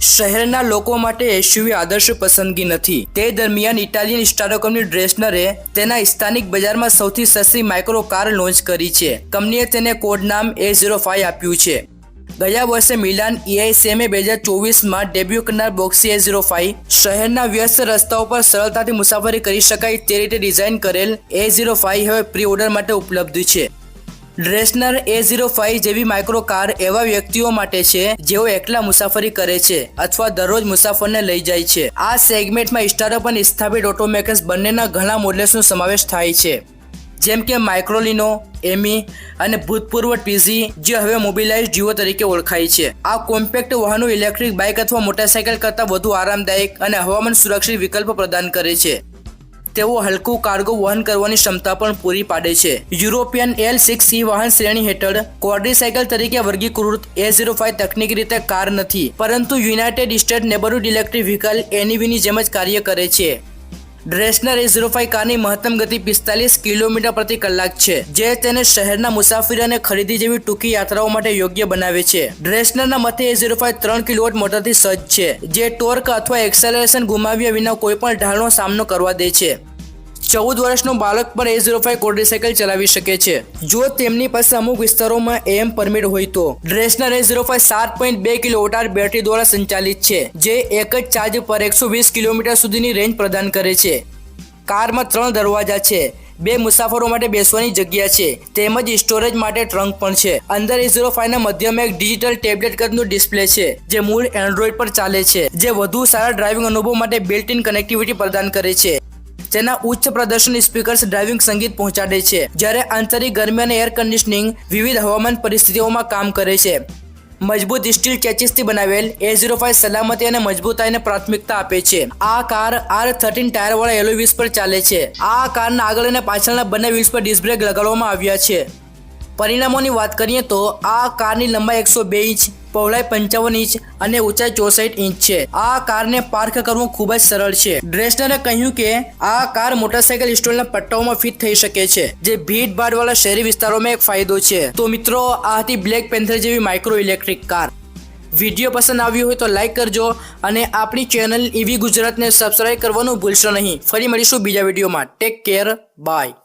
શહેરના લોકો માટે એસયુવી આદર્શ પસંદગી નથી। તે દરમિયાન ઇટાલિયન સ્ટાર્ટઅપ કંપની ડ્રેસનરે તેના સ્થાનિક બજારમાં સૌથી સસ્તી માઇક્રો કાર લોન્ચ કરી છે। કંપનીએ તેને કોડ નામ A05 આપ્યું છે। ગયા વર્ષે મિલાન EICMA 2024માં ડેબ્યુ કરનાર બોક્સી A05 શહેરના વ્યસ્ત રસ્તાઓ પર સરળતાથી મુસાફરી કરી શકાય તે રીતે ડિઝાઇન કરેલ A05 હવે પ્રી ઓર્ડર માટે ઉપલબ્ધ છે। ડ્રેસનર A05 જેવી માઇક્રો કાર એવા વ્યક્તિઓ માટે છે જેઓ એકલા મુસાફરી કરે છે અથવા દરરોજ મુસાફરને લઈ જાય છે। આ સેગમેન્ટમાં સ્ટાર્ટઅપ અને સ્થાપિત ઓટોમેકર્સ બંનેના ઘણા મોડેલ્સનો સમાવેશ થાય છે, જેમ કે માઇક્રોલિનો, એમી અને ભૂતપૂર્વ ટીઝી, જે હવે મોબિલાઇઝ જીઓ તરીકે ઓળખાય છે। આ કોમ્પેક્ટ વાહનો ઇલેક્ટ્રિક બાઇક અથવા મોટરસાઇકલ કરતાં વધુ આરામદાયક અને હવામાન સુરક્ષિત વિકલ્પ પ્રદાન કરે છે। તેઓ હલકું કાર્ગો વહન કરવાની ક્ષમતા પણ પૂરી પાડે છે। યુરોપિયન L6C વાહન શ્રેણી હેઠળ ક્વાડ્રીસાયકલ તરીકે વર્ગીકૃત A05 તકનીકી રીતે કાર નથી, પરંતુ United States neighborhood electric vehicle NEVની જેમ જ કાર્ય કરે છે। ડ્રેસનર A05 કારની મહત્તમ ગતિ 45 કિલોમીટર પ્રતિ કલાક છે, જે તેને શહેરના મુસાફરી અને ખરીદી જેવી ટૂંકી યાત્રાઓ માટે યોગ્ય બનાવે છે। ડ્રેસનરના મતે A05 3 કિલોવોટ મોટરથી સજ્જ છે, જે ટોર્ક અથવા એક્સેલરેશન ગુમાવ્યા વિના કોઈપણ ઢાળનો સામનો કરવા દે છે। 14 વર્ષનો બાળક પણ A05 ક્વાડ્રીસાયકલ ચલાવી શકે છે, જો તેમની પાસે અમુક વિસ્તારોમાં AM પરમિટ હોય તો। ડ્રેસનર A05 7.2 કિલોવોટ બેટરી દ્વારા સંચાલિત છે, જે એક જ ચાર્જ પર 120 કિલોમીટર સુધીની રેન્જ પ્રદાન કરે છે। કારમાં 3 દરવાજા છે, 2 મુસાફરો માટે બેસવાની જગ્યા છે, તેમજ સ્ટોરેજ માટે ટ્રંક પણ છે। અંદર A05ના મધ્યમાં એક ડિજિટલ ટેબ્લેટ કદનું ડિસ્પ્લે છે, જે મૂળ એન્ડ્રોઇડ પર ચાલે છે, જે વધુ સારા ડ્રાઇવિંગ અનુભવ માટે બિલ્ટ ઇન કનેક્ટિવિટી પ્રદાન કરે છે। તેના ઉચ્ચ પ્રદર્શન સ્પીકર્સ ડ્રાઇવિંગ સંગીત પહોંચાડે છે, જ્યારે આંતરિક ગરમી અને એર કન્ડિશનિંગ વિવિધ હવામાન પરિસ્થિતિઓમાં કામ કરે છે। મજબૂત સ્ટીલ ચેસિસથી બનાવેલ A05 સલામતી અને મજબૂતાઈને પ્રાથમિકતા આપે છે। આ કાર R13 ટાયરવાળા એલોય વ્હીલ્સ પર ચાલે છે। આ કારના આગળ અને પાછળના બંને વ્હીલ્સ પર ડિસ્ક બ્રેક લગાડવામાં આવ્યા છે। પરિણામોની વાત કરીએ તો આ કારની લંબાઈ 102 ઇંચ, પહોળાઈ 55 ઇંચ અને ઊંચાઈ 64 ઇંચ છે। આ કારને પાર્ક કરવું ખૂબ જ સરળ છે। ડ્રેસનરે કહ્યું કે આ કાર મોટરસાઇકલ સ્ટોલના પટ્ટાઓમાં ફિટ થઈ શકે છે, જે ભીડભાડવાળા શહેરી વિસ્તારોમાં એક ફાયદો છે। તો મિત્રો, આ હતી બ્લેક પેન્થર જેવી માઇક્રો ઇલેક્ટ્રિક કાર। વિડીયો પસંદ આવ્યો હોય તો લાઇક કરજો અને આપણી ચેનલ EV ગુજરાતને સબસ્ક્રાઇબ કરવાનું ભૂલશો નહીં। ફરી મળીશું બીજા વિડીયોમાં। Take care, by.